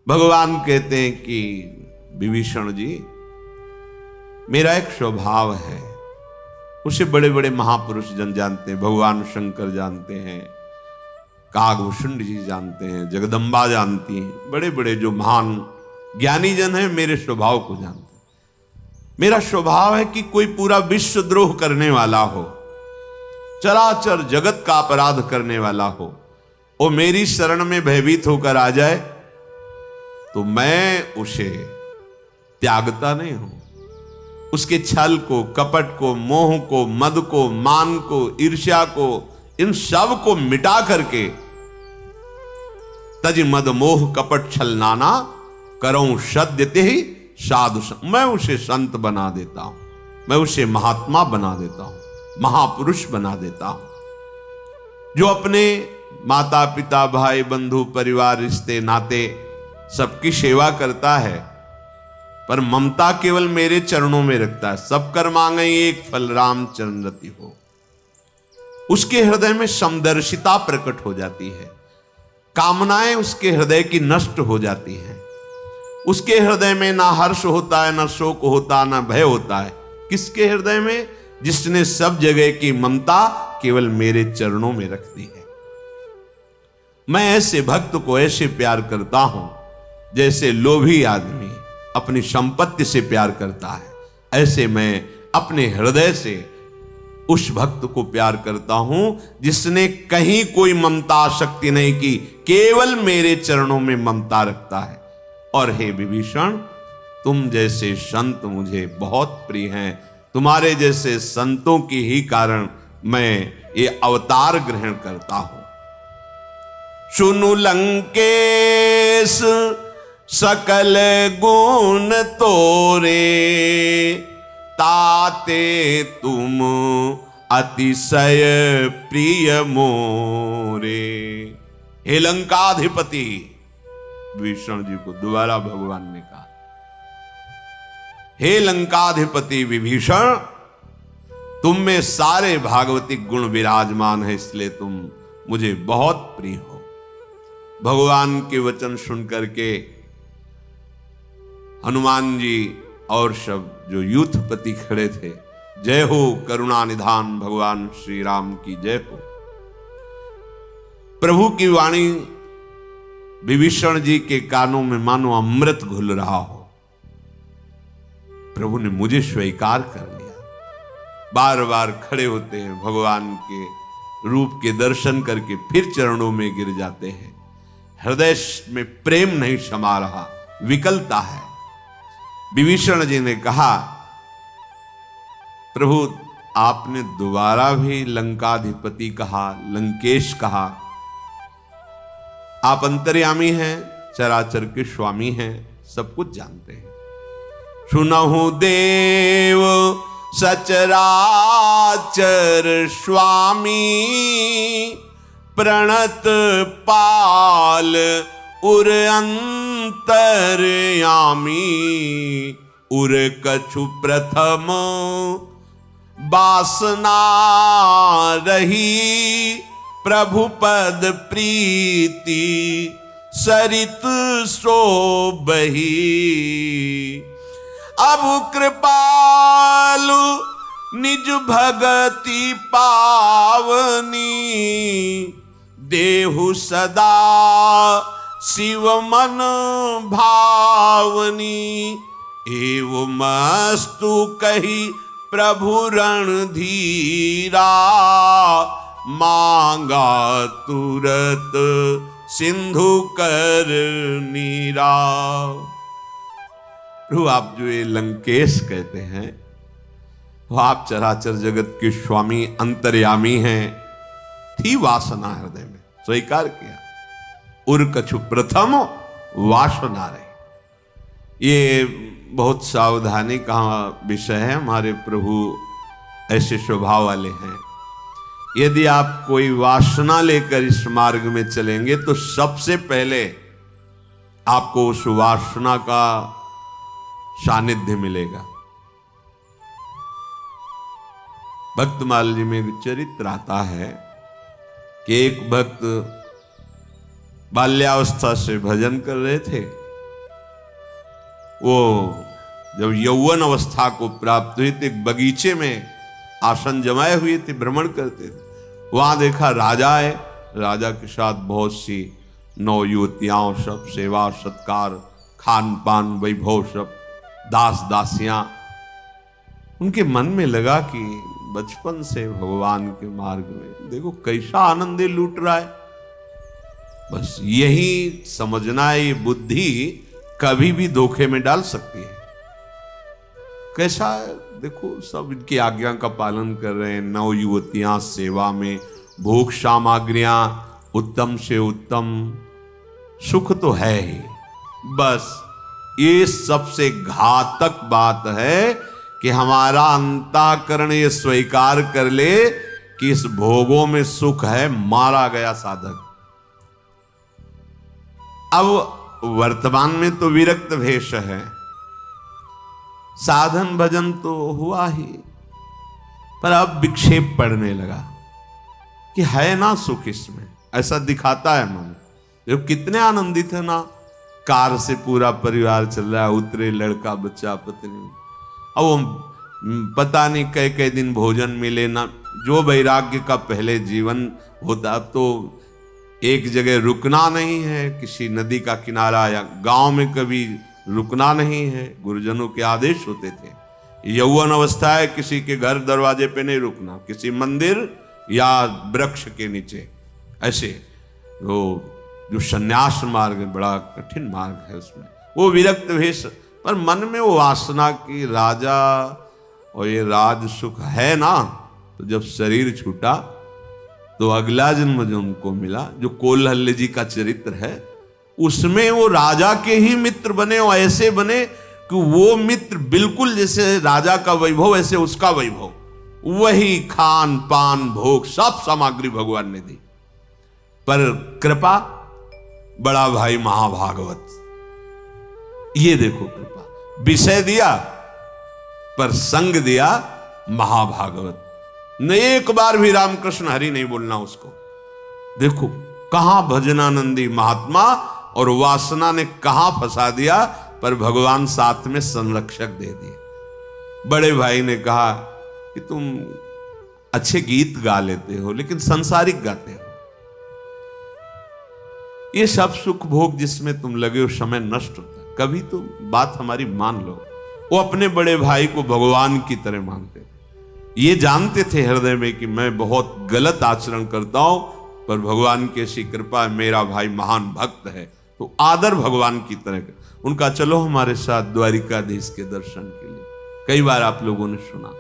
भगवान कहते हैं कि विभीषण जी, मेरा एक स्वभाव है, उसे बड़े बड़े महापुरुष जन जानते हैं, भगवान शंकर जानते हैं, कागभूषण जी जानते हैं, जगदम्बा जानती हैं, बड़े बड़े जो महान ज्ञानी जन हैं मेरे स्वभाव को जानते हैं। मेरा स्वभाव है कि कोई पूरा विश्वद्रोह करने वाला हो, चराचर जगत का अपराध करने वाला हो, वो मेरी शरण में भयभीत होकर आ जाए तो मैं उसे त्यागता नहीं हूं। उसके छल को, कपट को, मोह को, मद को, मान को, ईर्ष्या को, इन सब को मिटा करके तज मद मोह कपट छल नाना करऊं सद्यते ही साधु, मैं उसे संत बना देता हूं, मैं उसे महात्मा बना देता हूं, महापुरुष बना देता हूं। जो अपने माता पिता, भाई बंधु, परिवार, रिश्ते नाते सबकी सेवा करता है पर ममता केवल मेरे चरणों में रखता है, सब कर मांगे एक फल राम चरण रति हो, उसके हृदय में समदर्शिता प्रकट हो जाती है, कामनाएं उसके हृदय की नष्ट हो जाती हैं, उसके हृदय में ना हर्ष होता है, ना शोक होता, ना भय होता है। किसके हृदय में? जिसने सब जगह की ममता केवल मेरे चरणों में रख दी है। मैं ऐसे भक्त को ऐसे प्यार करता हूं जैसे लोभी आदमी अपनी संपत्ति से प्यार करता है, ऐसे मैं अपने हृदय से उस भक्त को प्यार करता हूं जिसने कहीं कोई ममता आसक्ति नहीं की, केवल मेरे चरणों में ममता रखता है। और हे विभीषण, तुम जैसे संत मुझे बहुत प्रिय हैं, तुम्हारे जैसे संतों की ही कारण मैं ये अवतार ग्रहण करता हूं। सुनु लंकेश सकल गुण तोरे, ताते तुम अतिशय प्रिय मोरे। हे लंकाधिपति, विभीषण जी को दोबारा भगवान ने कहा, हे लंकाधिपति विभीषण, तुम में सारे भागवतिक गुण विराजमान है, इसलिए तुम मुझे बहुत प्रिय हो। भगवान के वचन सुनकर के हनुमान जी और सब जो यूथपति खड़े थे, जय हो करुणा निधान भगवान श्री राम की जय हो। प्रभु की वाणी विभीषण जी के कानों में मानो अमृत घुल रहा हो। प्रभु ने मुझे स्वीकार कर लिया। बार बार खड़े होते हैं, भगवान के रूप के दर्शन करके फिर चरणों में गिर जाते हैं। हृदय में प्रेम नहीं समा रहा, विकलता है। विभीषण जी ने कहा, प्रभु आपने दोबारा भी लंकाधिपति कहा, लंकेश कहा। आप अंतर्यामी हैं, चराचर के स्वामी हैं, सब कुछ जानते हैं। सुनहु देव सचराचर स्वामी, प्रणत पाल उर अंतर्यामी। उर कछु प्रथम वासना रही, प्रभु पद प्रीति सरित शोभहि। अब कृपालु निज भगति पावनी, देहु सदा शिव मन भावनी। एवमस्तु कही प्रभु रणधीरा, मांगा तुरत सिंधु कर नीरा। प्रभु आप जो ये लंकेश कहते हैं, वो आप चराचर जगत के स्वामी अंतर्यामी हैं। थी वासना हृदय में, स्वीकार किया। उर कछु प्रथम वासना रही। ये बहुत सावधानी का विषय है। हमारे प्रभु ऐसे स्वभाव वाले हैं। यदि आप कोई वासना लेकर इस मार्ग में चलेंगे तो सबसे पहले आपको उस वासना का सानिध्य मिलेगा। भक्तमाल जी में चरित्र आता है कि एक भक्त बाल्यावस्था से भजन कर रहे थे, वो जब यौवन अवस्था को प्राप्त हुई थे, एक बगीचे में आसन जमाए हुए थे, भ्रमण करते थे। वहां देखा राजा है, राजा के साथ बहुत सी नौ युवतियां, सब सेवा सत्कार, खान पान वैभव, सब दास दासियां। उनके मन में लगा कि बचपन से भगवान के मार्ग में देखो कैसा आनंद लूट रहा है। बस यही समझना है, ये बुद्धि कभी भी धोखे में डाल सकती है। कैसा है देखो, सब इनकी आज्ञा का पालन कर रहे हैं, नौ युवतियां सेवा में, भोग सामग्रियां उत्तम से उत्तम, सुख तो है ही। बस ये सबसे घातक बात है कि हमारा अंतःकरण ये स्वीकार कर ले कि इस भोगों में सुख है, मारा गया साधक। अब वर्तमान में तो विरक्त भेष है, साधन भजन तो हुआ ही, पर अब विक्षेप पड़ने लगा कि है ना सुख इसमें, ऐसा दिखाता है मन। जो कितने आनंदित है ना, कार से पूरा परिवार चल रहा है, उतरे लड़का बच्चा पत्नी, अब वो पता नहीं कई कई दिन भोजन मिले ना। जो वैराग्य का पहले जीवन होता, अब तो एक जगह रुकना नहीं है, किसी नदी का किनारा या गांव में कभी रुकना नहीं है, गुरुजनों के आदेश होते थे। यौवन अवस्था है, किसी के घर दरवाजे पे नहीं रुकना, किसी मंदिर या वृक्ष के नीचे। ऐसे वो जो संन्यास मार्ग है, बड़ा कठिन मार्ग है, उसमें वो विरक्त भेष, पर मन में वो वासना की राजा और ये राज सुख है ना। तो जब शरीर छूटा तो अगला जन्म जो उनको मिला, जो कोल्हल्य जी का चरित्र है, उसमें वो राजा के ही मित्र बने, और ऐसे बने कि वो मित्र बिल्कुल जैसे राजा का वैभव ऐसे उसका वैभव, वही खान पान भोग सब सामग्री भगवान ने दी। पर कृपा बड़ा भाई महाभागवत, ये देखो कृपा, विषय दिया पर संग दिया महाभागवत। न एक बार भी रामकृष्ण हरि नहीं बोलना उसको। देखो कहां भजनानंदी महात्मा और वासना ने कहां फंसा दिया, पर भगवान साथ में संरक्षक दे दिए। बड़े भाई ने कहा कि तुम अच्छे गीत गा लेते हो लेकिन संसारिक गाते हो, ये सब सुख भोग जिसमें तुम लगे हो समय नष्ट होता है, कभी तो बात हमारी मान लो। वो अपने बड़े भाई को भगवान की तरह मानते थे, ये जानते थे हृदय में कि मैं बहुत गलत आचरण करता हूं, पर भगवान की ऐसी कृपा है, मेरा भाई महान भक्त है, तो आदर भगवान की तरह का। उनका चलो हमारे साथ द्वारिकाधीश के दर्शन के लिए। कई बार आप लोगों ने सुना,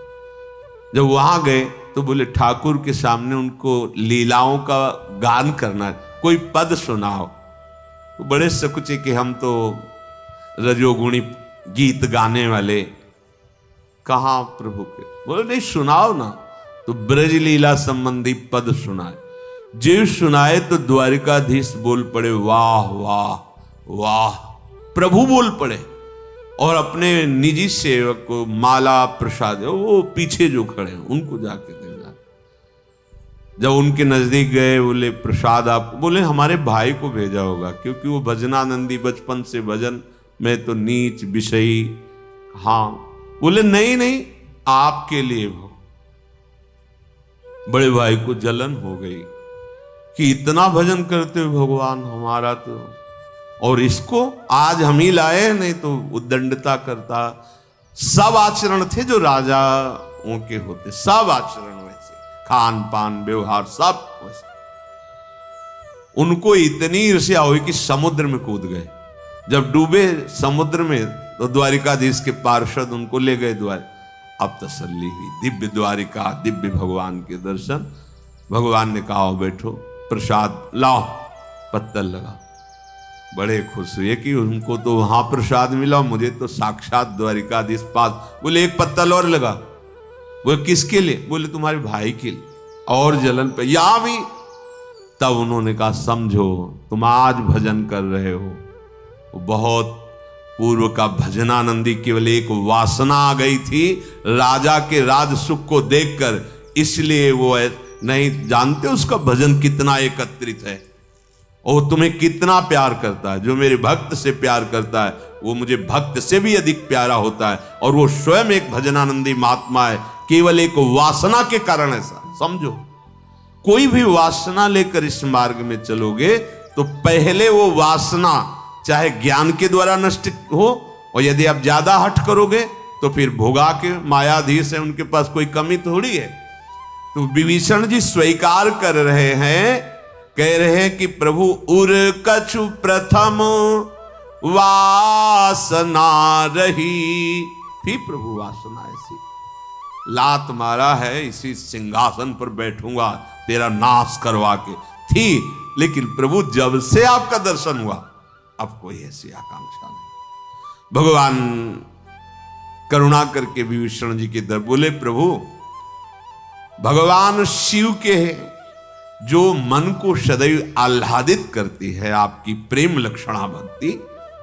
जब वहां गए तो बोले ठाकुर के सामने उनको लीलाओं का गान करना है, कोई पद सुनाओ। तो बड़े सकुचे कि हम तो रजोगुणी गीत गाने वाले, कहां प्रभु के। बोले नहीं सुनाओ ना, तो ब्रज लीला संबंधी पद सुनाए। जीव सुनाए तो द्वारिकाधीश बोल पड़े वाह वाह वाह, प्रभु बोल पड़े, और अपने निजी सेवक को माला प्रसाद, वो पीछे जो खड़े हैं उनको जाके देना। जब उनके नजदीक गए बोले प्रसाद आप, बोले हमारे भाई को भेजा होगा, क्योंकि वो भजनानंदी बचपन से भजन में तो नीच विषयी। हाँ बोले नहीं नहीं आपके लिए हो। बड़े भाई को जलन हो गई कि इतना भजन करते हो भगवान हमारा तो, और इसको आज हम ही लाए, नहीं तो उद्दंडता करता। सब आचरण थे जो राजाओं के होते, सब आचरण वैसे, खान पान व्यवहार सब वैसे। उनको इतनी ईर्ष्या हुई कि समुद्र में कूद गए। जब डूबे समुद्र में तो द्वारिकाधीश के पार्षद उनको ले गए द्वार। अब तसल्ली हुई, दिव्य द्वारिका, दिव्य भगवान के दर्शन। भगवान ने कहा बैठो, प्रसाद लाओ, पत्तल लगा। बड़े खुश हुए कि उनको तो वहां प्रसाद मिला, मुझे तो साक्षात द्वारिकाधीश पास। बोले एक पत्तल और लगा। बोले किसके लिए? बोले तुम्हारे भाई के लिए। और जलन पे यहां भी। तब उन्होंने कहा समझो तुम आज भजन कर रहे हो, बहुत पूर्व का भजनानंदी केवल एक वासना आ गई थी राजा के राज सुख को देखकर, इसलिए वो नहीं जानते उसका भजन कितना एकत्रित है। और तुम्हें कितना प्यार करता है। जो मेरे भक्त से प्यार करता है वो मुझे भक्त से भी अधिक प्यारा होता है, और वो स्वयं एक भजनानंदी महात्मा है। केवल एक वासना के कारण ऐसा समझो। कोई भी वासना लेकर इस मार्ग में चलोगे तो पहले वो वासना चाहे ज्ञान के द्वारा नष्ट हो, और यदि आप ज्यादा हट करोगे तो फिर भोगा के मायाधीश है, उनके पास कोई कमी थोड़ी है। तो विभीषण जी स्वीकार कर रहे हैं, कह रहे हैं कि प्रभु उर कछु प्रथम वासना रही थी। प्रभु वासना ऐसी, लात मारा है इसी सिंहासन पर बैठूंगा तेरा नाश करवा के, थी। लेकिन प्रभु जब से आपका दर्शन हुआ अब कोई ऐसी आकांक्षा नहीं। भगवान करुणा करके विभीषण जी की तरफ बोले, प्रभु भगवान शिव के जो मन को सदैव आह्लादित करती है आपकी प्रेम लक्षणा भक्ति,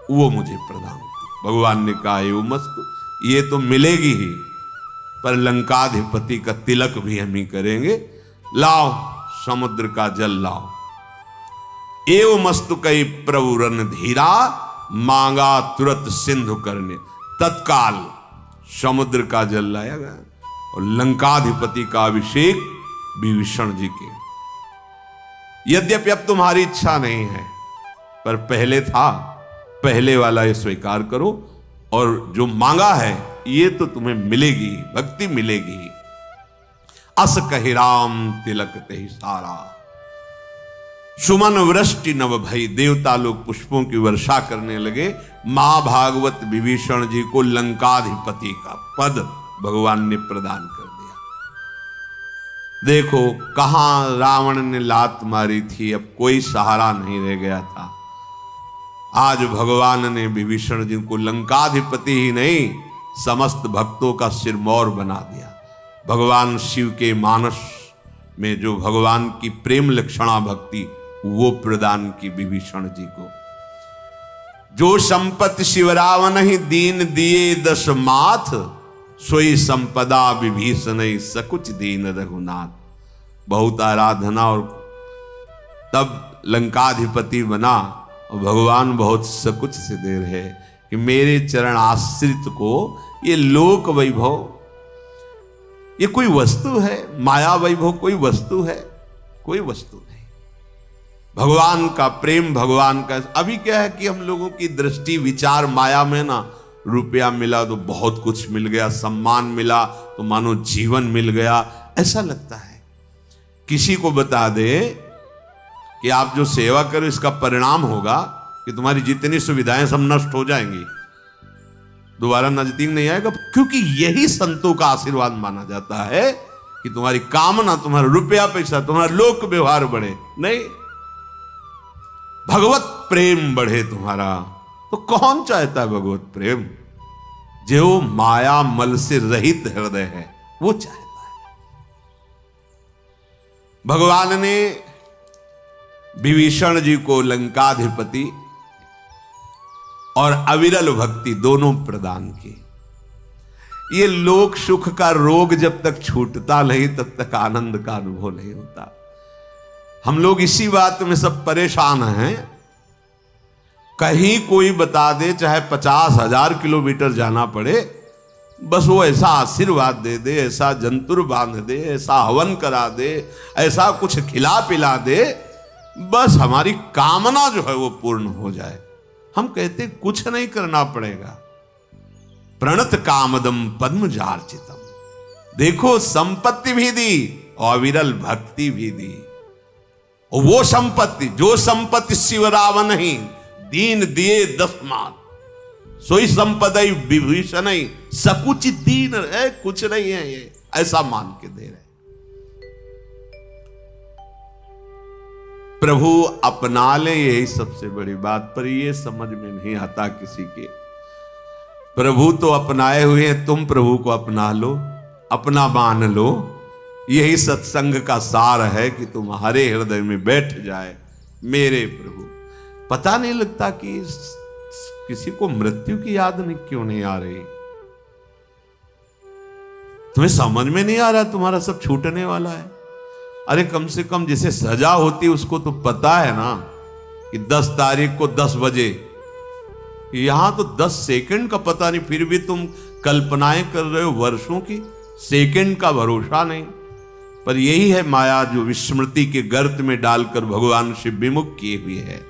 वो मुझे प्रदान की। भगवान ने कहा, एवं मस्तु, ये तो मिलेगी ही, पर लंकाधिपति का तिलक भी हम ही करेंगे। लाओ समुद्र का जल लाओ। एवं मस्तु कई प्रभु रन धीरा, मांगा तुरंत सिंधु करने। तत्काल समुद्र का जल लाया गया और लंकाधिपति का अभिषेक विभीषण जी के। यद्यपि अब तुम्हारी इच्छा नहीं है, पर पहले था, पहले वाला ये स्वीकार करो, और जो मांगा है ये तो तुम्हें मिलेगी, भक्ति मिलेगी। अस कहि राम तिलक ते सारा, सुमन वृष्टि नव भई। देवता लोग पुष्पों की वर्षा करने लगे। महाभागवत विभीषण जी को लंकाधिपति का पद भगवान ने प्रदान कर दिया। देखो कहां रावण ने लात मारी थी, अब कोई सहारा नहीं रह गया था। आज भगवान ने विभीषण जी को लंकाधिपति ही नहीं, समस्त भक्तों का सिरमौर बना दिया। भगवान शिव के मानस में जो भगवान की प्रेम लक्षणा भक्ति, वो प्रदान की विभीषण जी को। जो संपत्ति शिवरावन ही दीन दिए दस माथ, सोई संपदा विभीषण सकुच दीन रघुनाथ। बहुत आराधना और तब लंकाधिपति बना, और भगवान बहुत सकुच से दे रहे कि मेरे चरण आश्रित को ये लोक वैभव, ये कोई वस्तु है? माया वैभव कोई वस्तु है? कोई वस्तु नहीं। भगवान का प्रेम, भगवान का। अभी क्या है कि हम लोगों की दृष्टि विचार माया में ना, रुपया मिला तो बहुत कुछ मिल गया, सम्मान मिला तो मानो जीवन मिल गया, ऐसा लगता है। किसी को बता दे कि आप जो सेवा करो इसका परिणाम होगा कि तुम्हारी जितनी सुविधाएं सब नष्ट हो जाएंगी, दोबारा नजदीक नहीं आएगा। क्योंकि यही संतों का आशीर्वाद माना जाता है कि तुम्हारी कामना, तुम्हारा रुपया पैसा, तुम्हारा लोक व्यवहार बढ़े, नहीं भगवत प्रेम बढ़े तुम्हारा। तो कौन चाहता है भगवत प्रेम? जो माया मल से रहित हृदय है वो चाहता है। भगवान ने विभीषण जी को लंकाधिपति और अविरल भक्ति दोनों प्रदान की। ये लोक सुख का रोग जब तक छूटता नहीं तब तक आनंद का अनुभव नहीं होता। हम लोग इसी बात में सब परेशान हैं। कहीं कोई बता दे, चाहे 50,000 किलोमीटर जाना पड़े, बस वो ऐसा आशीर्वाद दे दे, ऐसा जंतुर बांध दे, ऐसा हवन करा दे, ऐसा कुछ खिला पिला दे, बस हमारी कामना जो है वो पूर्ण हो जाए। हम कहते कुछ नहीं करना पड़ेगा। प्रणत कामदम पद्मजार्चितम। देखो संपत्ति भी दी और अविरल भक्ति भी दी। और वो संपत्ति, जो संपत्ति शिवरावन ही दीन दिए दस माथ, सोई संपदा विभीषण सकुच दीन है, कुछ नहीं है ये, ऐसा मान के दे रहे। प्रभु अपना ले, यही सबसे बड़ी बात। पर ये समझ में नहीं आता किसी के। प्रभु तो अपनाए हुए हैं, तुम प्रभु को अपना लो, अपना मान लो। यही सत्संग का सार है कि तुम्हारे हृदय में बैठ जाए मेरे प्रभु। पता नहीं लगता कि किसी को मृत्यु की याद नहीं क्यों नहीं आ रही? तुम्हें समझ में नहीं आ रहा तुम्हारा सब छूटने वाला है? अरे कम से कम जिसे सजा होती उसको तो पता है ना कि 10 तारीख को 10 बजे, यहां तो 10 सेकंड का पता नहीं, फिर भी तुम कल्पनाएं कर रहे हो वर्षों की, सेकंड का भरोसा नहीं। पर यही है माया जो विस्मृति के गर्त में डालकर भगवान से विमुख किए हुए है।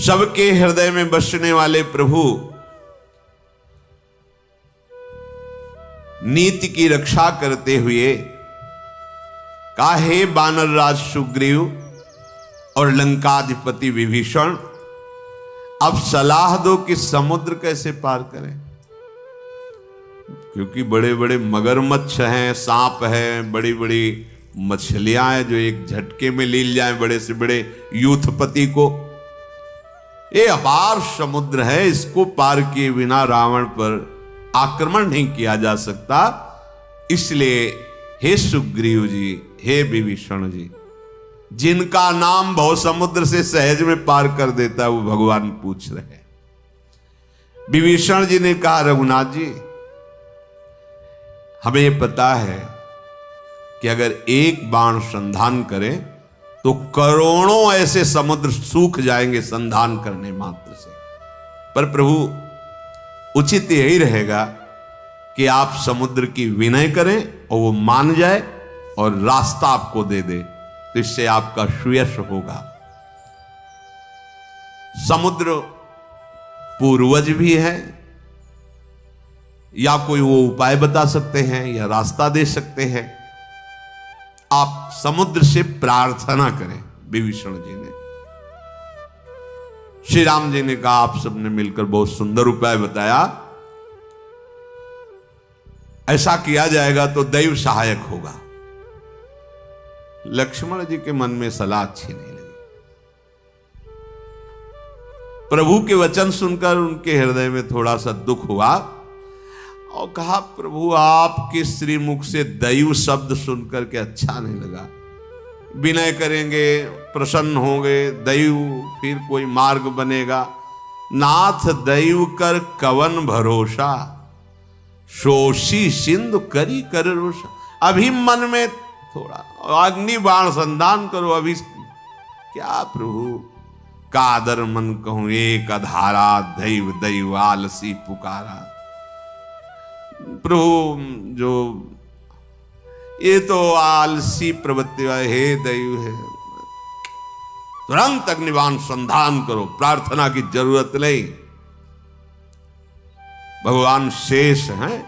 सबके हृदय में बसने वाले प्रभु नीति की रक्षा करते हुए काहे बानर राज सुग्रीव और लंकाधिपति विभीषण, अब सलाह दो कि समुद्र कैसे पार करें, क्योंकि बड़े बड़े मगरमच्छ हैं, सांप हैं, बड़ी बड़ी मछलियां हैं जो एक झटके में लील जाएं बड़े से बड़े यूथपति को। ये अपार समुद्र है, इसको पार किए बिना रावण पर आक्रमण नहीं किया जा सकता। इसलिए हे सुग्रीव जी, हे विभीषण जी, जिनका नाम भव समुद्र से सहज में पार कर देता है वो भगवान पूछ रहे हैं। विभीषण जी ने कहा रघुनाथ जी, हमें पता है कि अगर एक बाण संधान करें तो करोड़ों ऐसे समुद्र सूख जाएंगे संधान करने मात्र से। पर प्रभु उचित यही रहेगा कि आप समुद्र की विनय करें और वो मान जाए और रास्ता आपको दे दे, तो इससे आपका श्रेयस होगा। समुद्र पूर्वज भी है, या कोई वो उपाय बता सकते हैं या रास्ता दे सकते हैं। आप समुद्र से प्रार्थना करें। विभीषण जी ने, श्री राम जी ने कहा, आप सबने मिलकर बहुत सुंदर उपाय बताया, ऐसा किया जाएगा तो दैव सहायक होगा। लक्ष्मण जी के मन में सलाह अच्छी नहीं लगी। प्रभु के वचन सुनकर उनके हृदय में थोड़ा सा दुख हुआ और कहा, प्रभु आपके श्रीमुख से दैव शब्द सुनकर के अच्छा नहीं लगा। विनय करेंगे, प्रसन्न होंगे, दैव फिर कोई मार्ग बनेगा। नाथ दैव कर कवन भरोसा, शोषी सिंधु करी कर रोषा। अभी मन में थोड़ा अग्नि बाण संधान करो। अभी क्या प्रभु कादर मन कहूं एक अधारा, दैव दैव आलसी पुकारा। प्रभु जो ये तो आलसी प्रवृत्ति है, दैव है, तुरंत अग्निबाण संधान करो, प्रार्थना की जरूरत नहीं। भगवान शेष हैं,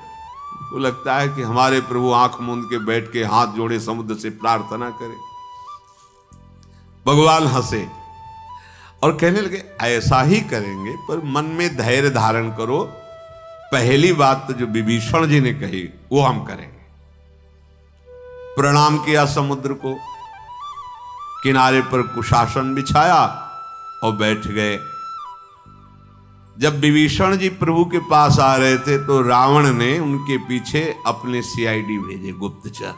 तो लगता है कि हमारे प्रभु आंख मूंद के बैठ के हाथ जोड़े समुद्र से प्रार्थना करें। भगवान हंसे और कहने लगे, ऐसा ही करेंगे, पर मन में धैर्य धारण करो। पहली बात तो जो विभीषण जी ने कही वो हम करेंगे। प्रणाम किया समुद्र को, किनारे पर कुशासन बिछाया और बैठ गए। जब विभीषण जी प्रभु के पास आ रहे थे तो रावण ने उनके पीछे अपने सीआईडी भेजे, गुप्तचर।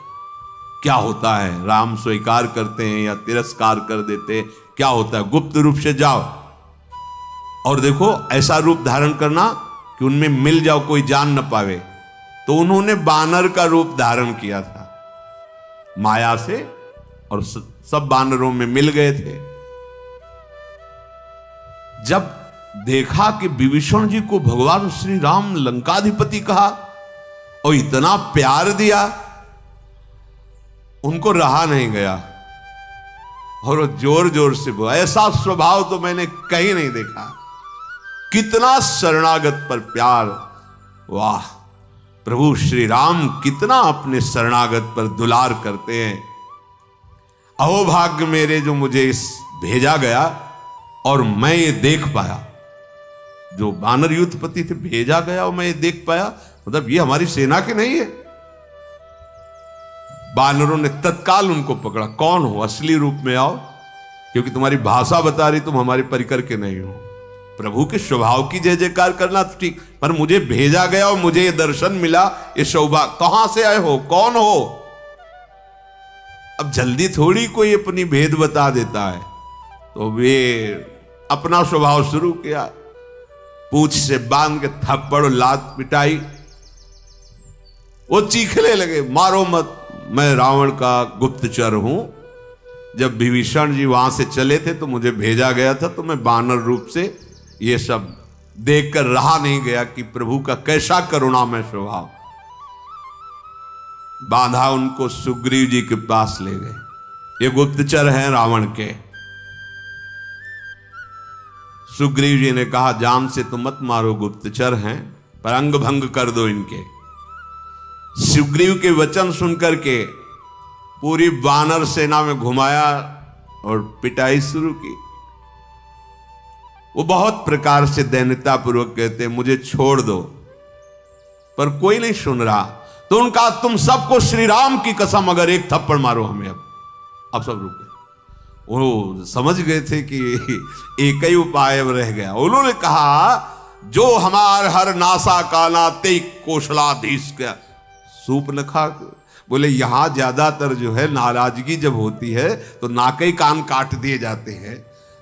क्या होता है, राम स्वीकार करते हैं या तिरस्कार कर देते हैं, क्या होता है, गुप्त रूप से जाओ और देखो ऐसा रूप धारण करना कि उनमें मिल जाओ, कोई जान न पावे। तो उन्होंने बानर का रूप धारण किया था माया से और सब बानरों में मिल गए थे। जब देखा कि विभीषण जी को भगवान श्री राम लंकाधिपति कहा और इतना प्यार दिया, उनको रहा नहीं गया और जोर जोर से बोला। ऐसा स्वभाव तो मैंने कहीं नहीं देखा। कितना शरणागत पर प्यार, वाह! प्रभु श्री राम कितना अपने शरणागत पर दुलार करते हैं। अहोभाग्य मेरे जो मुझे इस भेजा गया और मैं ये देख पाया। जो बानर युद्धपति थे भेजा गया और मैं ये देख पाया, मतलब ये हमारी सेना के नहीं है। बानरों ने तत्काल उनको पकड़ा, कौन हो, असली रूप में आओ, क्योंकि तुम्हारी भाषा बता रही तुम हमारे परिकर के नहीं हो। प्रभु के स्वभाव की जय जयकार करना तो ठीक, पर मुझे भेजा गया और मुझे ये दर्शन मिला, ये सौभाग्य। कहां से आए हो, कौन हो? अब जल्दी थोड़ी कोई अपनी भेद बता देता है। तो वे अपना स्वभाव शुरू किया, पूंछ से बांध के थप्पड़ लात पिटाई। वो चीखने लगे, मारो मत, मैं रावण का गुप्तचर हूं जब विभीषण जी वहां से चले थे तो मुझे भेजा गया था, तो मैं बानर रूप से ये सब देखकर रहा नहीं गया कि प्रभु का कैसा करुणामय स्वभाव। बांधा उनको सुग्रीव जी के पास ले गए। ये गुप्तचर हैं रावण के। सुग्रीव जी ने कहा, जान से तो मत मारो, गुप्तचर हैं, पर अंग भंग कर दो इनके। सुग्रीव के वचन सुनकर के पूरी वानर सेना में घुमाया और पिटाई शुरू की। वो बहुत प्रकार से दैन्यता पूर्वक कहते, मुझे छोड़ दो, पर कोई नहीं सुन रहा। तो उनका, तुम सबको श्री राम की कसम अगर एक थप्पड़ मारो हमें। अब सब रुक गए। वो समझ गए थे कि एक ही उपाय अब रह गया। उन्होंने कहा, जो हमार हर नासा काना ते कौशलाधीश का सूप न खा। बोले यहां ज्यादातर जो है नाराजगी जब होती है तो नाक ही कान काट दिए जाते हैं,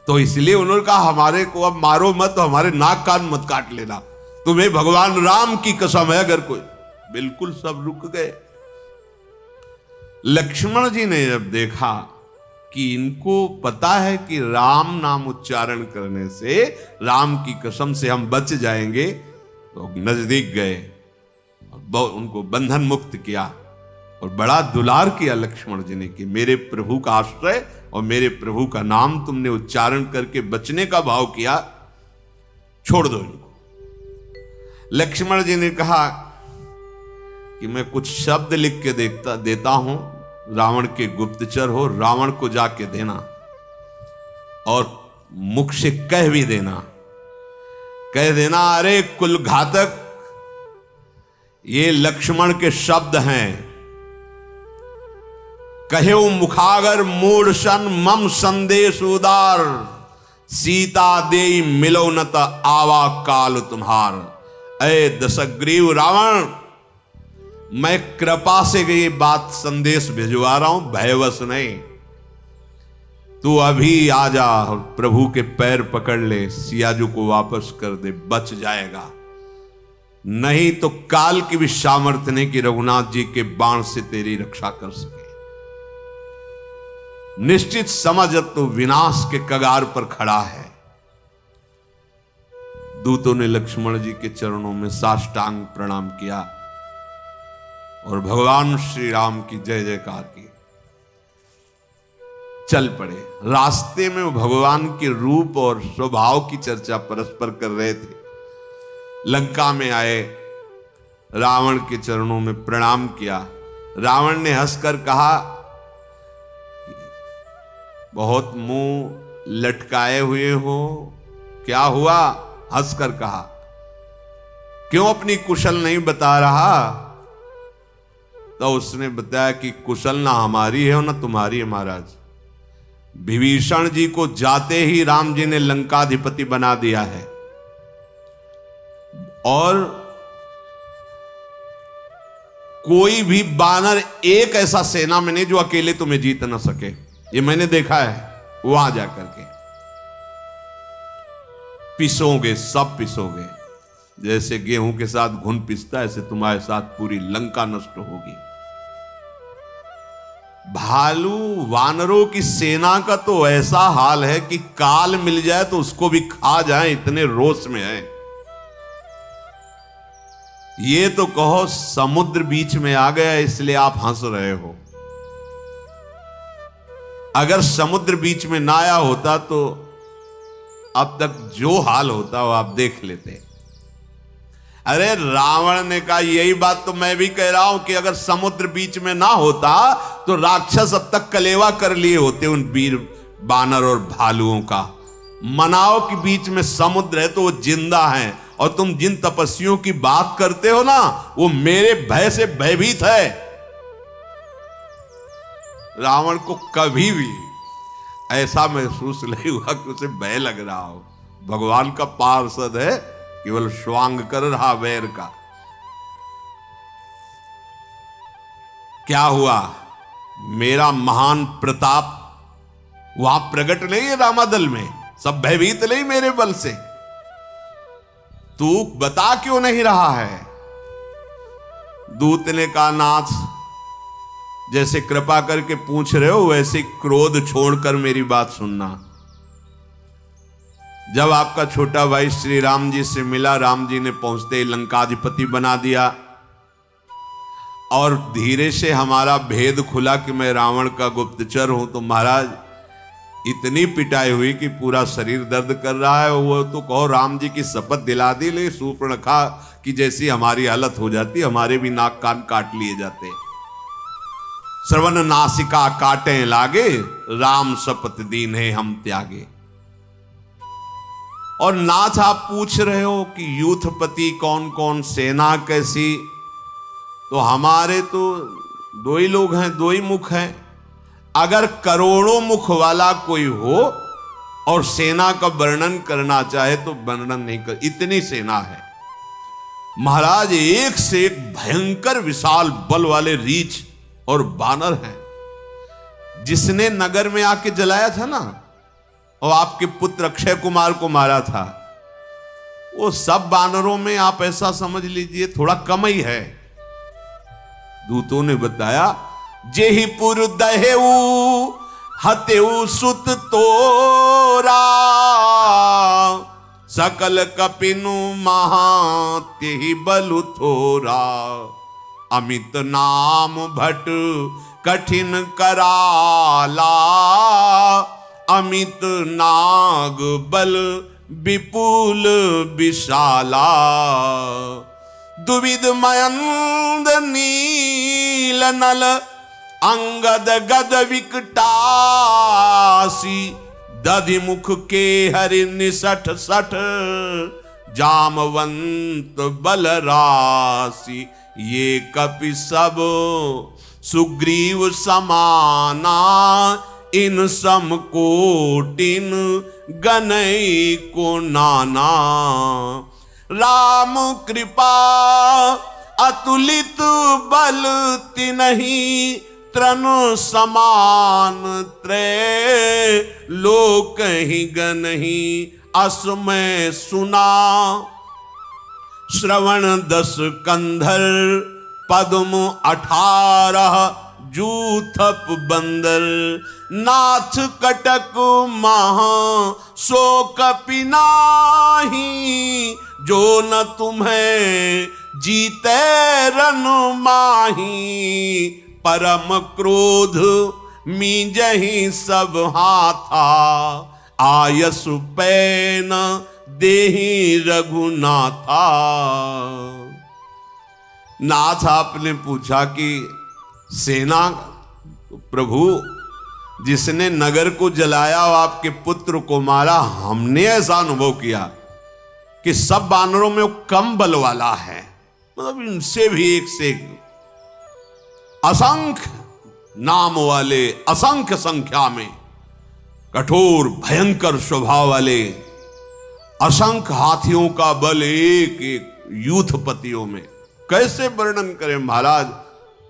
तो इसलिए उन्होंने कहा हमारे को अब मारो मत, तो हमारे नाक कान मत काट लेना, तुम्हें भगवान राम की कसम है अगर कोई। बिल्कुल सब रुक गए। लक्ष्मण जी ने जब देखा कि इनको पता है कि राम नाम उच्चारण करने से, राम की कसम से हम बच जाएंगे, तो नजदीक गए और उनको बंधन मुक्त किया और बड़ा दुलार किया लक्ष्मण जी ने कि मेरे प्रभु का आश्रय और मेरे प्रभु का नाम तुमने उच्चारण करके बचने का भाव किया, छोड़ दो इनको। लक्ष्मण जी ने कहा कि मैं कुछ शब्द लिख के देता हूं, रावण के गुप्तचर हो, रावण को जाके देना और मुख से कह भी देना, कह देना, अरे कुल घातक, ये लक्ष्मण के शब्द हैं। कहो मुखागर मूढ़ सन मम संदेश उदार, सीता देई मिलो न त आवा काल तुम्हार। ऐ दशग्रीव रावण, मैं कृपा से ये बात संदेश भिजवा रहा हूं, भयवश नहीं। तू अभी आ जा, प्रभु के पैर पकड़ ले, सियाजू को वापस कर दे, बच जाएगा। नहीं तो काल की भी सामर्थ्य नहीं कि रघुनाथ जी के बाण से तेरी रक्षा कर सके। निश्चित समझ तो विनाश के कगार पर खड़ा है। दूतों ने लक्ष्मण जी के चरणों में साष्टांग प्रणाम किया और भगवान श्री राम की जय जयकार की। चल पड़े। रास्ते में वो भगवान के रूप और स्वभाव की चर्चा परस्पर कर रहे थे। लंका में आए, रावण के चरणों में प्रणाम किया। रावण ने हंसकर कहा, बहुत मुंह लटकाए हुए हो, क्या हुआ? हंसकर कहा, क्यों अपनी कुशल नहीं बता रहा? तो उसने बताया कि कुशल ना हमारी है और ना तुम्हारी है महाराज। विभीषण जी को जाते ही राम जी ने लंकाधिपति बना दिया है और कोई भी बानर एक ऐसा सेना में नहीं जो अकेले तुम्हें जीत ना सके। ये मैंने देखा है। वहां जाकर के पिसोगे, सब पिसोगे। जैसे गेहूं के साथ घुन पिसता, ऐसे तुम्हारे साथ पूरी लंका नष्ट होगी। भालू वानरों की सेना का तो ऐसा हाल है कि काल मिल जाए तो उसको भी खा जाए, इतने रोष में है। ये तो कहो समुद्र बीच में आ गया इसलिए आप हंस रहे हो। अगर समुद्र बीच में ना आया होता तो अब तक जो हाल होता वो आप देख लेते। अरे रावण ने कहा, यही बात तो मैं भी कह रहा हूं कि अगर समुद्र बीच में ना होता तो राक्षस अब तक कलेवा कर लिए होते उन वीर बानर और भालुओं का। मनाओ के बीच में समुद्र है तो वो जिंदा है, और तुम जिन तपस्वियों की बात करते हो ना, वो मेरे भय से भयभीत है। रावण को कभी भी ऐसा महसूस नहीं हुआ कि उसे भय लग रहा हो। भगवान का पार्षद है, केवल स्वांग कर रहा वैर का। क्या हुआ? मेरा महान प्रताप वहां प्रकट नहीं है रामादल में, सब भयभीत नहीं मेरे बल से। तू बता क्यों नहीं रहा है? दूत ने कहा, नाथ जैसे कृपा करके पूछ रहे हो वैसे क्रोध छोड़कर मेरी बात सुनना। जब आपका छोटा भाई श्री राम जी से मिला, राम जी ने पहुंचते ही लंकाधिपति बना दिया और धीरे से हमारा भेद खुला कि मैं रावण का गुप्तचर हूं, तो महाराज इतनी पिटाई हुई कि पूरा शरीर दर्द कर रहा है। वो तो कहो राम जी की शपथ दिला दी, ले शूर्पणखा की जैसी हमारी हालत हो जाती, हमारे भी नाक कान काट लिए जाते। श्रवण नासिका काटे लागे, राम शपथ दीन्हे हम त्यागे। और नाथ आप पूछ रहे हो कि यूथपति कौन कौन, सेना कैसी, तो हमारे तो दो ही लोग हैं, दो ही मुख हैं। अगर करोड़ों मुख वाला कोई हो और सेना का वर्णन करना चाहे तो वर्णन नहीं कर, इतनी सेना है महाराज। एक से एक भयंकर विशाल बल वाले रीछ और बानर हैं। जिसने नगर में आके जलाया था ना और आपके पुत्र अक्षय कुमार को मारा था, वो सब बानरों में आप ऐसा समझ लीजिए थोड़ा कम ही है। दूतों ने बताया, जेहि पुर दहेऊ हतेऊ सुत तोरा, सकल कपिनु महा तेहि बलु थोरा। अमित नाम भट कठिन कराला, अमित नाग बल विपुल विशाला। दुविध मयंद नील नल अंगद गद विकटासी, दधि मुख के हरि निसठ सठ, जामवंत बल राशि। ये कपि सब सुग्रीव समाना, इन सम कोटिन गनई को नाना। राम कृपा अतुलित बल तिन्हि, तृण समान त्रय लोक ही गनहि। असमय सुना श्रवण 10 कंधर, पद्म 18 जूथप बंदर। नाथ कटक महा सो कपि नाही, जो न तुम्हें जीते रन माही। परम क्रोध मीजहि सब हाथा, आयसु पैन देहि रघुनाथा। नाथ आपने पूछा कि सेना, तो प्रभु जिसने नगर को जलाया और आपके पुत्र को मारा, हमने ऐसा अनुभव किया कि सब बानरों में वो कम बल वाला है, मतलब इनसे भी एक से एक असंख्य नाम वाले, असंख्य संख्या में कठोर भयंकर स्वभाव वाले, असंख्य हाथियों का बल एक एक यूथपतियों में। कैसे वर्णन करें महाराज,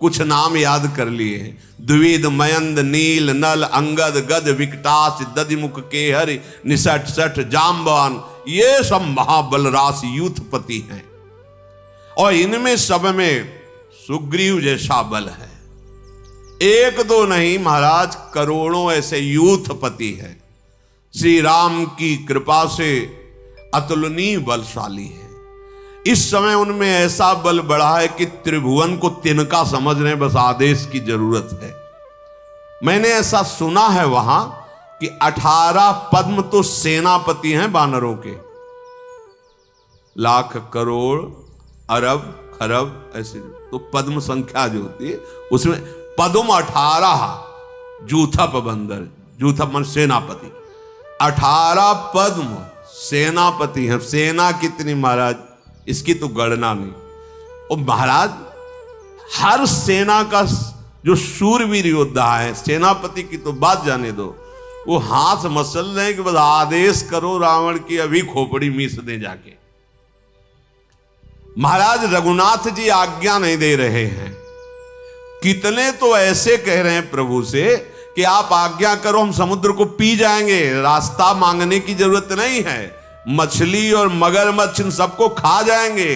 कुछ नाम याद कर लिए हैं। द्विविध मयंद नील नल अंगद गद विकटास, दधिमुख केहरि निसठ सठ जाम्बान। ये सब महाबल राशि यूथपति हैं और इनमें सब में सुग्रीव जैसा बल है। एक दो नहीं महाराज, करोड़ों ऐसे यूथपति हैं। श्री राम की कृपा से अतुलनीय बलशाली है। इस समय उनमें ऐसा बल बढ़ा है कि त्रिभुवन को तिनका समझ रहे, बस आदेश की जरूरत है। मैंने ऐसा सुना है वहां कि 18 पद्म तो सेनापति हैं बानरों के, लाख करोड़ अरब खरब ऐसे, तो पद्म संख्या जो होती है उसमें पद्म 18 जूथप बंदर, जूथप मन सेनापति, 18 पद्म सेनापति हैं। सेना कितनी महाराज, इसकी तो गणना नहीं। और महाराज हर सेना का जो शूरवीर योद्धा है, सेनापति की तो बात जाने दो, वो हाथ मसल रहे हैं कि बस आदेश करो रावण की अभी खोपड़ी मीस दे जाके। महाराज रघुनाथ जी आज्ञा नहीं दे रहे हैं, कितने तो ऐसे कह रहे हैं प्रभु से कि आप आज्ञा करो हम समुद्र को पी जाएंगे, रास्ता मांगने की जरूरत नहीं है, मछली और मगरमच्छ इन सबको खा जाएंगे,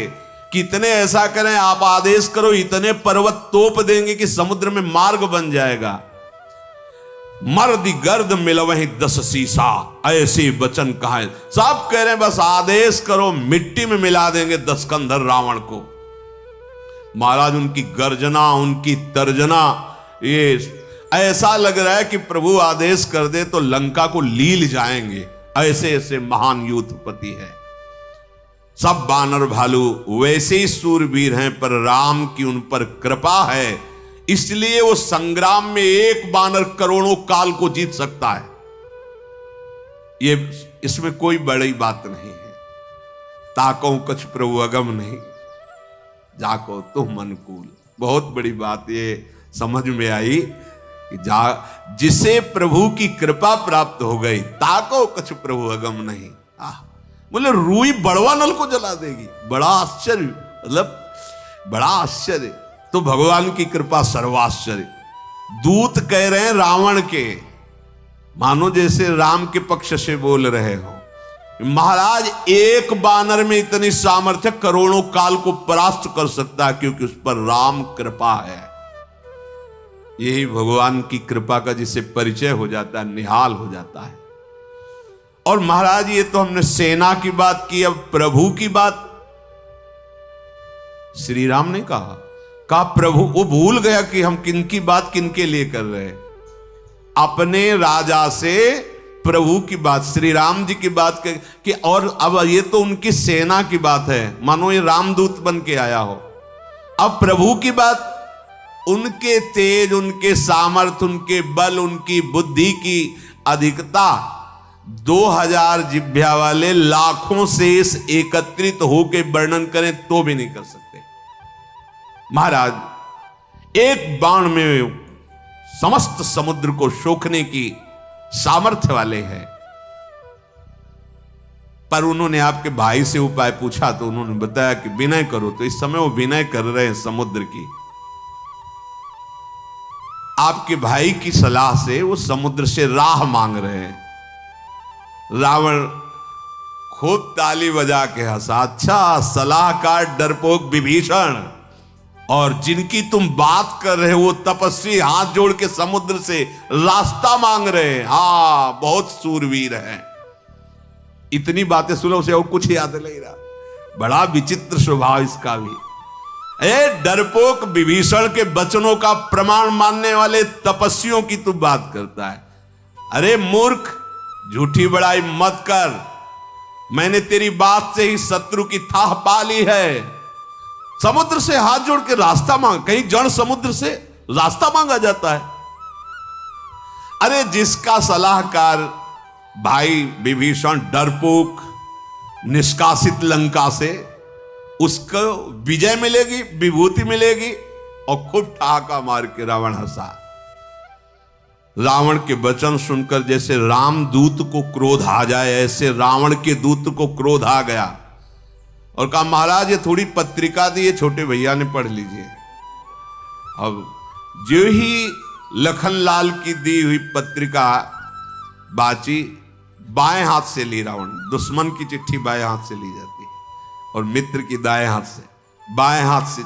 कितने ऐसा करें, आप आदेश करो, इतने पर्वत तोप देंगे कि समुद्र में मार्ग बन जाएगा। मर्द गर्द मिलवहीं 10 सीसा, ऐसे वचन कहा। सब कह रहे हैं बस आदेश करो, मिट्टी में मिला देंगे 10 कंधर रावण को। महाराज उनकी गर्जना, उनकी तर्जना, ये ऐसा लग रहा है कि प्रभु आदेश कर दे तो लंका को लील जाएंगे। ऐसे ऐसे महान युद्धपति है। सब बानर भालू वैसे ही सूरवीर हैं, पर राम की उन पर कृपा है, इसलिए वो संग्राम में एक बानर करोड़ों काल को जीत सकता है। ये इसमें कोई बड़ी बात नहीं है। ताको कछ प्रभु अगम नहीं, जाको तुम अनुकूल। बहुत बड़ी बात ये समझ में आई कि जिसे प्रभु की कृपा प्राप्त हो गई, ताको कछ प्रभु अगम नहीं। बोले रूई बड़वा नल को जला देगी, बड़ा आश्चर्य, मतलब बड़ा आश्चर्य। तो भगवान की कृपा सर्वाश्चर्य। दूत कह रहे हैं रावण के, मानो जैसे राम के पक्ष से बोल रहे हो, महाराज एक बानर में इतनी सामर्थ्य करोड़ों काल को परास्त कर सकता है, क्योंकि उस पर राम कृपा है। यही भगवान की कृपा का जिसे परिचय हो जाता है, निहाल हो जाता है। और महाराज ये तो हमने सेना की बात की, अब प्रभु की बात। श्री राम ने कहा प्रभु, वो भूल गया कि हम किनकी बात किनके लिए कर रहे हैं। अपने राजा से प्रभु की बात, श्री राम जी की बात कि और अब ये तो उनकी सेना की बात है, मानो ये रामदूत बन के आया हो। अब प्रभु की बात, उनके तेज, उनके सामर्थ, उनके बल, उनकी बुद्धि की अधिकता 2000 जिभ्या वाले लाखों शेष एकत्रित होकर वर्णन करें तो भी नहीं कर सकते। महाराज एक बाण में समस्त समुद्र को सोखने की सामर्थ्य वाले हैं। पर उन्होंने आपके भाई से उपाय पूछा तो उन्होंने बताया कि विनय करो, तो इस समय वो विनय कर रहे हैं समुद्र की। आपके भाई की सलाह से वो समुद्र से राह मांग रहे हैं। रावण खूब ताली बजा के हंसा, अच्छा सलाहकार डरपोक विभीषण, और जिनकी तुम बात कर रहे हो वो तपस्वी हाथ जोड़ के समुद्र से रास्ता मांग रहे हैं, हाँ बहुत सूरवीर है। इतनी बातें सुनो, उसे और कुछ याद नहीं रहा। बड़ा विचित्र स्वभाव इसका भी। डरपोक विभीषण के वचनों का प्रमाण मानने वाले तपस्वियों की तू बात करता है। अरे मूर्ख, झूठी बड़ाई मत कर, मैंने तेरी बात से ही शत्रु की थाह पा ली है। समुद्र से हाथ जोड़ के रास्ता मांग, कहीं जड़ समुद्र से रास्ता मांगा जाता है? अरे जिसका सलाहकार भाई विभीषण डरपोक, निष्कासित लंका से, उसको विजय मिलेगी, विभूति मिलेगी, और खूब ठहाका मार के रावण हंसा। रावण के वचन सुनकर जैसे रामदूत को क्रोध आ जाए, ऐसे रावण के दूत को क्रोध आ गया और कहा महाराज ये थोड़ी पत्रिका दी है, छोटे भैया ने पढ़ लीजिए। अब जो ही लखनलाल की दी हुई पत्रिका बाची, बाएं हाथ से ली रावण। दुश्मन की चिट्ठी बाएं हाथ से ली जाती है और मित्र की दाएं हाथ से। बाएं हाथ से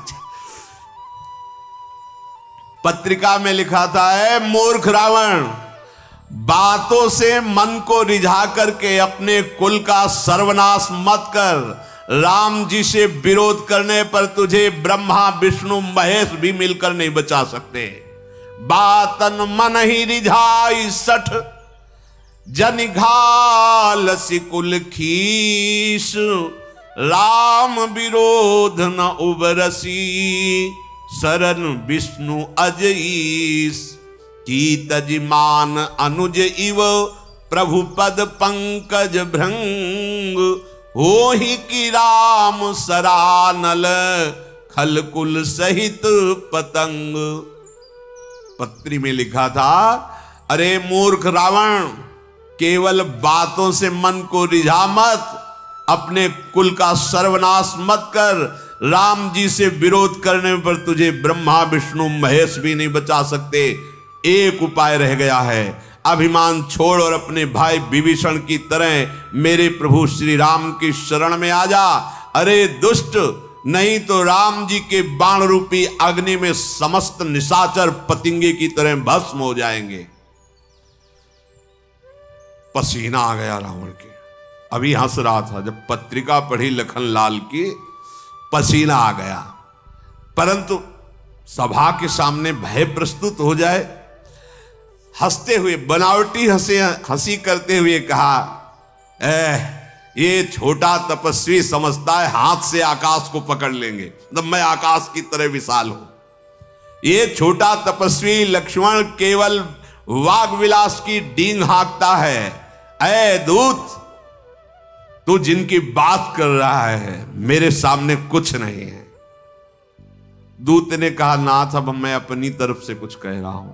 पत्रिका में लिखा था, है मूर्ख रावण, बातों से मन को रिझा करके अपने कुल का सर्वनाश मत कर। राम जी से विरोध करने पर तुझे ब्रह्मा विष्णु महेश भी मिलकर नहीं बचा सकते। बातन मन ही रिझाई सठ, जन घाल सिकुल खीस, राम विरोध न उबरसी, शरण विष्णु अजईस, कीतजिमान अनुज इव, प्रभु पद पंकज भृंग, हो ही कि राम सरानल, खलकुल सहित पतंग। पत्री में लिखा था, अरे मूर्ख रावण, केवल बातों से मन को रिझा मत, अपने कुल का सर्वनाश मत कर। राम जी से विरोध करने पर तुझे ब्रह्मा विष्णु महेश भी नहीं बचा सकते। एक उपाय रह गया है, अभिमान छोड़ और अपने भाई विभीषण की तरह मेरे प्रभु श्री राम की शरण में आ जा। अरे दुष्ट, नहीं तो राम जी के बाण रूपी अग्नि में समस्त निशाचर पतिंगे की तरह भस्म हो जाएंगे। पसीना आ गया रावण के। अभी हंस रहा था जब पत्रिका पढ़ी लखनलाल की, पसीना आ गया। परंतु सभा के सामने भय प्रस्तुत हो जाए, हंसते हुए बनावटी हंसी करते हुए कहा, ये छोटा तपस्वी समझता है हाथ से आकाश को पकड़ लेंगे, मतलब मैं आकाश की तरह विशाल हूं। ये छोटा तपस्वी लक्ष्मण केवल वाग विलास की डींग हाँकता है। ऐ दूत, तू जिनकी बात कर रहा है मेरे सामने कुछ नहीं है। दूत ने कहा, नाथ अब मैं अपनी तरफ से कुछ कह रहा हूं।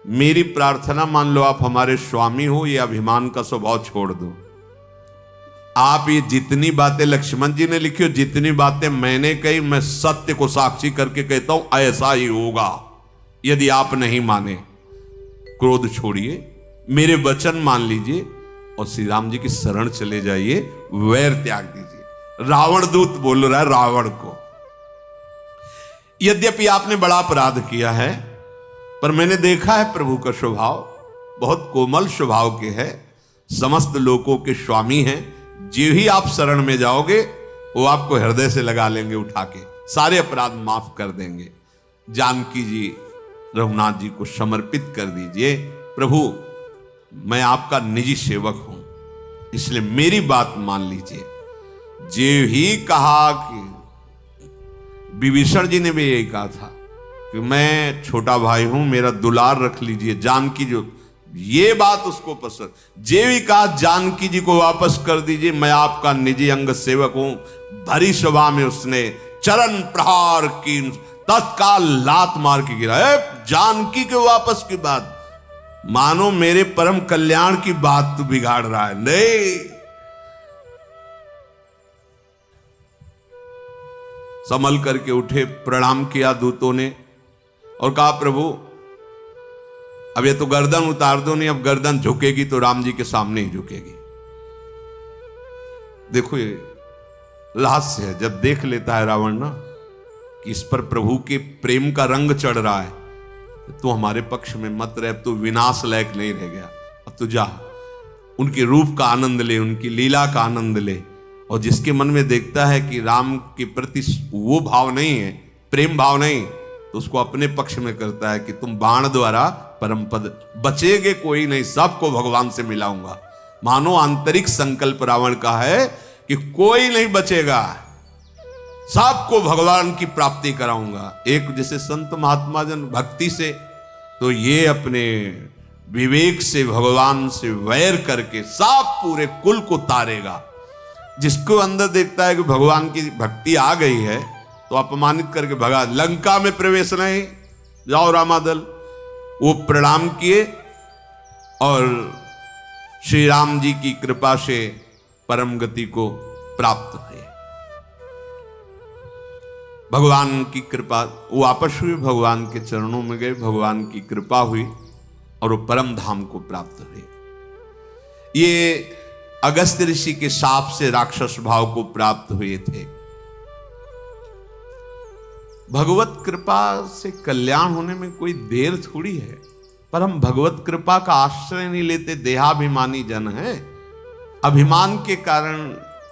मेरी प्रार्थना मान लो, आप हमारे स्वामी हो, ये अभिमान का स्वभाव छोड़ दो। आप ये जितनी बातें लक्ष्मण जी ने लिखी हो, जितनी बातें मैंने कही, मैं सत्य को साक्षी करके कहता हूं ऐसा ही होगा। यदि आप नहीं माने, क्रोध छोड़िए, मेरे वचन मान लीजिए और श्री राम जी की शरण चले जाइए, वैर त्याग दीजिए। रावण दूत बोल रहा है रावण को, यद्यपि आपने बड़ा अपराध किया है, पर मैंने देखा है प्रभु का स्वभाव बहुत कोमल स्वभाव के है, समस्त लोगों के स्वामी हैं। जो ही आप शरण में जाओगे वो आपको हृदय से लगा लेंगे उठा के, सारे अपराध माफ कर देंगे। जानकी जी रघुनाथ जी को समर्पित कर दीजिए। प्रभु मैं आपका निजी सेवक हूं, इसलिए मेरी बात मान लीजिए। जो ही कहा कि विभीषण जी ने भी यही कहा था कि मैं छोटा भाई हूं, मेरा दुलार रख लीजिए। जानकी जो ये बात उसको पसंद, जे भी कहा जानकी जी को वापस कर दीजिए, मैं आपका निजी अंग सेवक हूं। भरी सभा में उसने चरण प्रहार की, तत्काल लात मार के गिरा। जानकी के वापस की बात, मानो मेरे परम कल्याण की बात तू बिगाड़ रहा है। नहीं, संभल करके उठे, प्रणाम किया दूतों ने और कहा, प्रभु अब ये तो गर्दन उतार दो, नहीं अब गर्दन झुकेगी तो राम जी के सामने ही झुकेगी। देखो ये रहस्य है, जब देख लेता है रावण ना कि इस पर प्रभु के प्रेम का रंग चढ़ रहा है, तो हमारे पक्ष में मत रहे, अब तो विनाश लायक नहीं रह गया, अब तो जा, उनके रूप का आनंद ले, उनकी लीला का आनंद ले। और जिसके मन में देखता है कि राम के प्रति वो भाव नहीं है, प्रेम भाव नहीं, तो उसको अपने पक्ष में करता है कि तुम बाण द्वारा परम पद बचेगे कोई नहीं, सबको भगवान से मिलाऊंगा। मानो आंतरिक संकल्प रावण का है कि कोई नहीं बचेगा, सबको भगवान की प्राप्ति कराऊंगा। एक जैसे संत महात्मा जन भक्ति से, तो ये अपने विवेक से भगवान से वैर करके सब पूरे कुल को तारेगा। जिसको अंदर देखता है कि भगवान की भक्ति आ गई है तो अपमानित करके भगा, लंका में प्रवेश नहीं, जाओ रामादल। वो प्रणाम किए और श्री राम जी की कृपा से परम गति को प्राप्त हुए। भगवान की कृपा, वो वापस हुए, भगवान के चरणों में गए, भगवान की कृपा हुई और वो परम धाम को प्राप्त हुए। ये अगस्त्य ऋषि के शाप से राक्षस भाव को प्राप्त हुए थे। भगवत कृपा से कल्याण होने में कोई देर थोड़ी है, पर हम भगवत कृपा का आश्रय नहीं लेते, देहाभिमानी जन हैं। अभिमान के कारण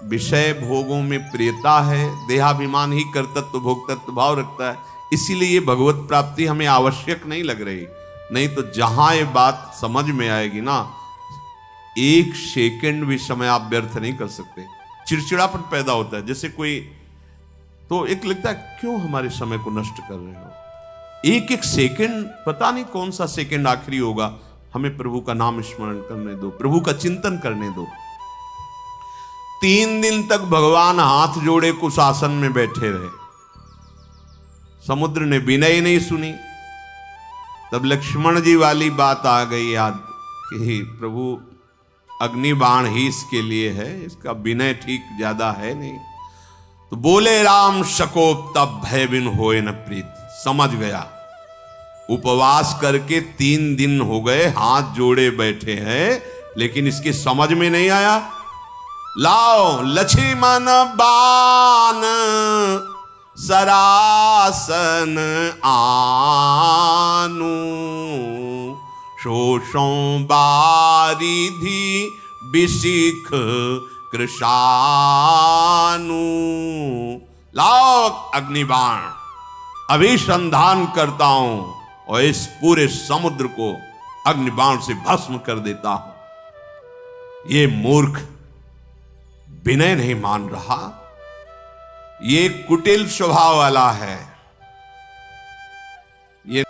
विषय भोगों में प्रियता है, देहाभिमान ही कर्तृत्व भोक्तृत्व भाव रखता है, इसीलिए ये भगवत प्राप्ति हमें आवश्यक नहीं लग रही। नहीं तो जहां ये बात समझ में आएगी ना, एक सेकंड भी समय आप व्यर्थ नहीं कर सकते। चिड़चिड़ापन पैदा होता है, जैसे कोई तो एक लगता है क्यों हमारे समय को नष्ट कर रहे हो। एक एक सेकंड, पता नहीं कौन सा सेकंड आखिरी होगा, हमें प्रभु का नाम स्मरण करने दो, प्रभु का चिंतन करने दो। 3 दिन तक भगवान हाथ जोड़े कुशासन में बैठे रहे, समुद्र ने विनय नहीं सुनी। तब लक्ष्मण जी वाली बात आ गई याद कि प्रभु अग्नि बाण ही इसके लिए है, इसका विनय ठीक ज्यादा है नहीं। तो बोले राम शकोप तब भय बिन होए न प्रीत। समझ गया, उपवास करके 3 दिन हो गए, हाथ जोड़े बैठे हैं, लेकिन इसके समझ में नहीं आया। लाओ लक्ष्मण बान सरासन आनु, शोषों बारिधि बिशिख कृशानु। लाओ अग्निबाण, अभिसंधान करता हूं और इस पूरे समुद्र को अग्निबाण से भस्म कर देता हूं। ये मूर्ख विनय नहीं मान रहा, ये कुटिल स्वभाव वाला है। ये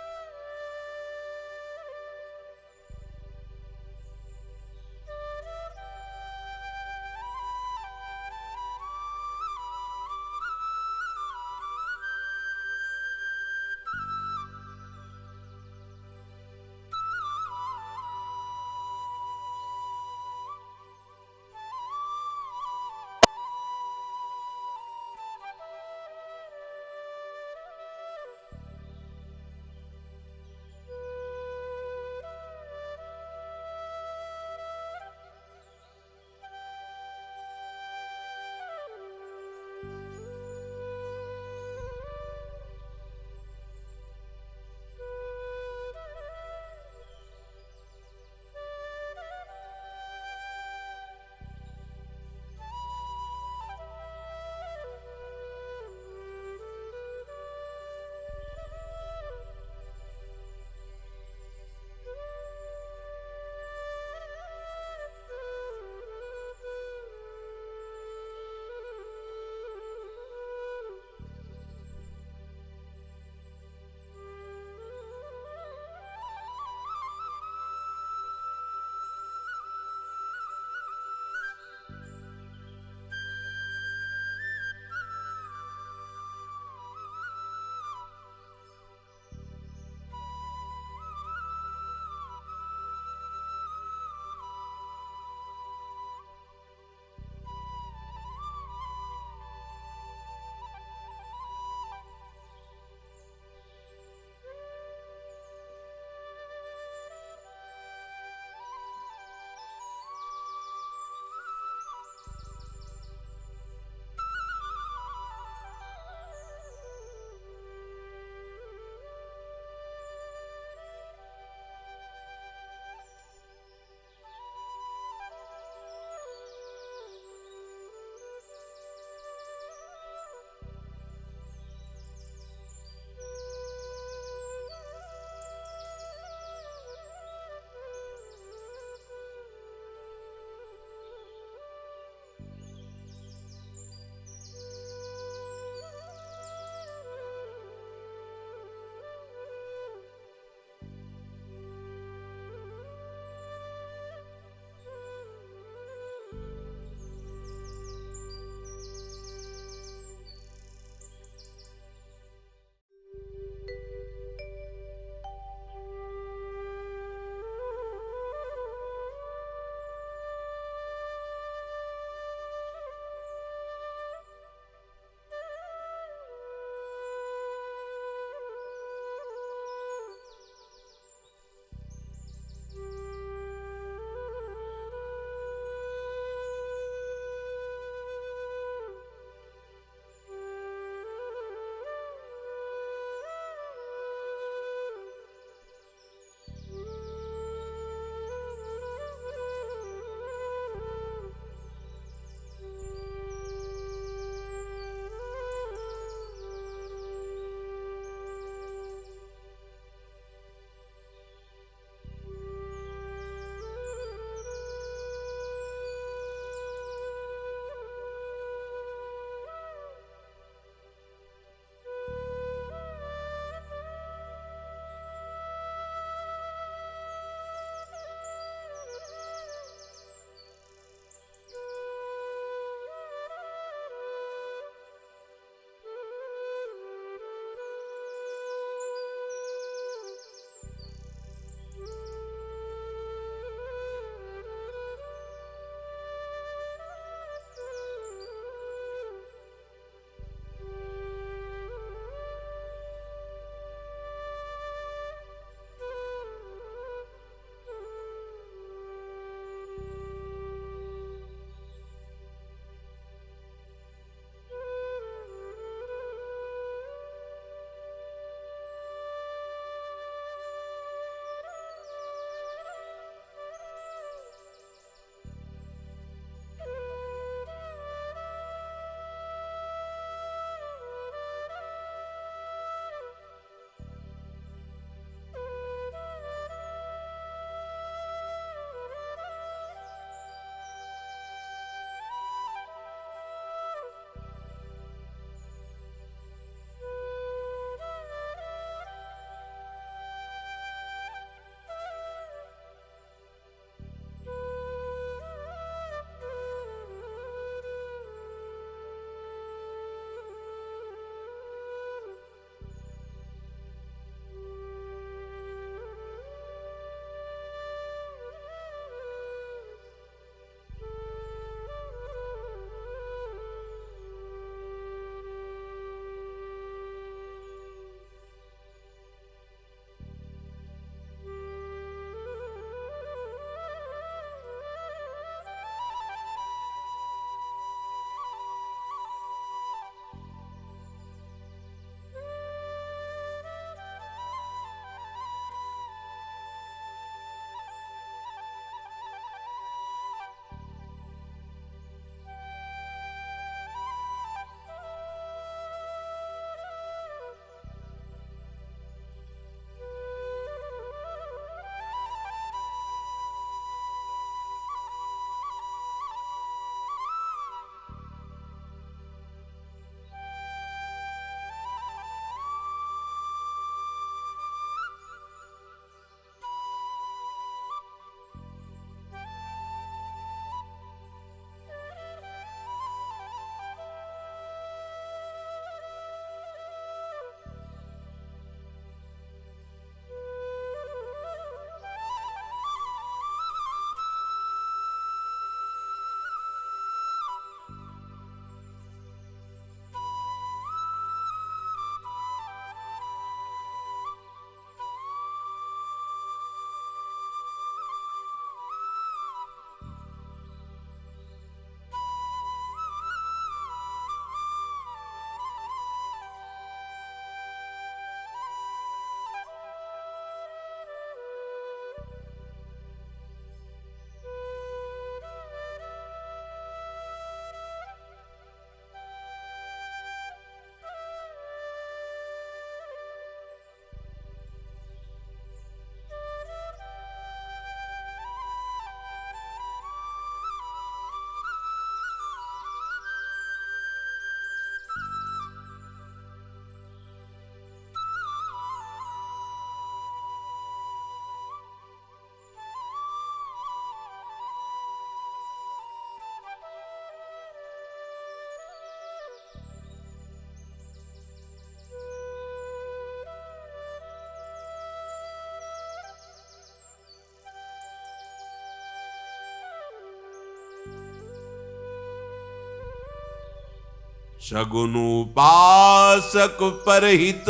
सगुन उपासक परहित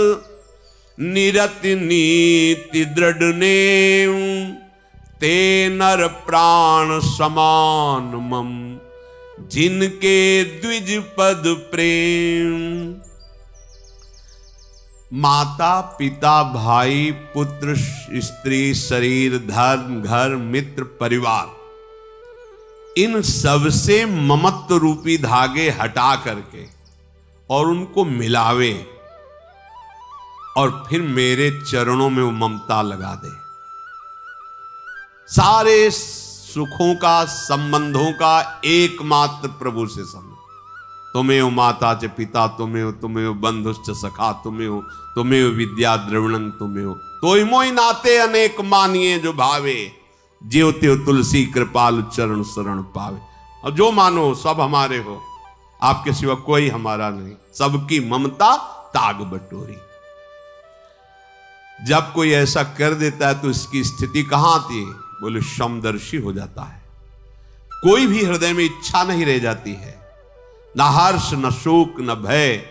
निरति नीति दृढ़ नेम ते नर प्राण समान मम जिनके द्विज पद प्रेम। माता पिता भाई पुत्र स्त्री शरीर धर्म घर मित्र परिवार, इन सबसे ममत्व रूपी धागे हटा करके और उनको मिलावे और फिर मेरे चरणों में वो ममता लगा दे। सारे सुखों का संबंधों का एकमात्र प्रभु से संबंध। तुमेव माता च पिता तुमेव बंधुश्च सखा तुमेव विद्या द्रविणं तुमेव तोय मोय नाते अनेक मानिए जो भावे ज्यो त्यो तुलसी कृपाल चरण शरण पावे। और जो मानो सब हमारे हो, आपके सिवा कोई हमारा नहीं, सबकी ममता ताग बटोरी। जब कोई ऐसा कर देता है तो इसकी स्थिति कहां आती है? बोले समदर्शी हो जाता है। कोई भी हृदय में इच्छा नहीं रह जाती है, न हर्ष न शोक न भय।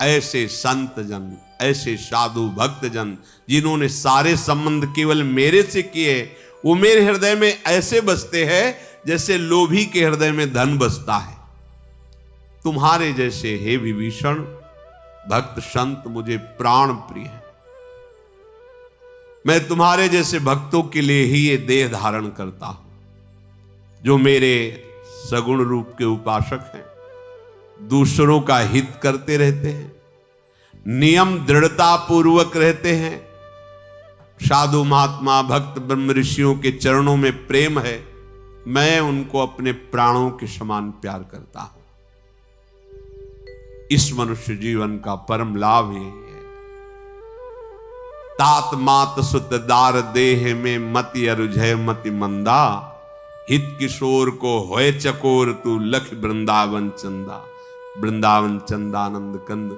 ऐसे संत जन, ऐसे साधु भक्त जन जिन्होंने सारे संबंध केवल मेरे से किए, वो मेरे हृदय में ऐसे बसते हैं जैसे लोभी के हृदय में धन बसता है। तुम्हारे जैसे हे विभीषण भक्त संत मुझे प्राण प्रिय है। मैं तुम्हारे जैसे भक्तों के लिए ही ये देह धारण करता हूं, जो मेरे सगुण रूप के उपासक हैं, दूसरों का हित करते रहते हैं, नियम दृढ़ता पूर्वक रहते हैं, साधु महात्मा भक्त ब्रह्म ऋषियों के चरणों में प्रेम है। मैं उनको अपने प्राणों के समान प्यार करता हूं। इस मनुष्य जीवन का परम लाभ यही है। तात मात सुत दार देह में मति अरुझय मति मंदा, हित किशोर को होए चकोर तू लख वृंदावन चंदा। वृंदावन चंदानंद कंद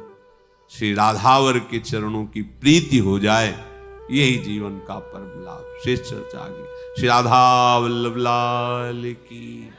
श्री राधावर के चरणों की प्रीति हो जाए, यही जीवन का परम लाभ। शेष चर्चा आगे। श्री राधा वल्लभ लाल की।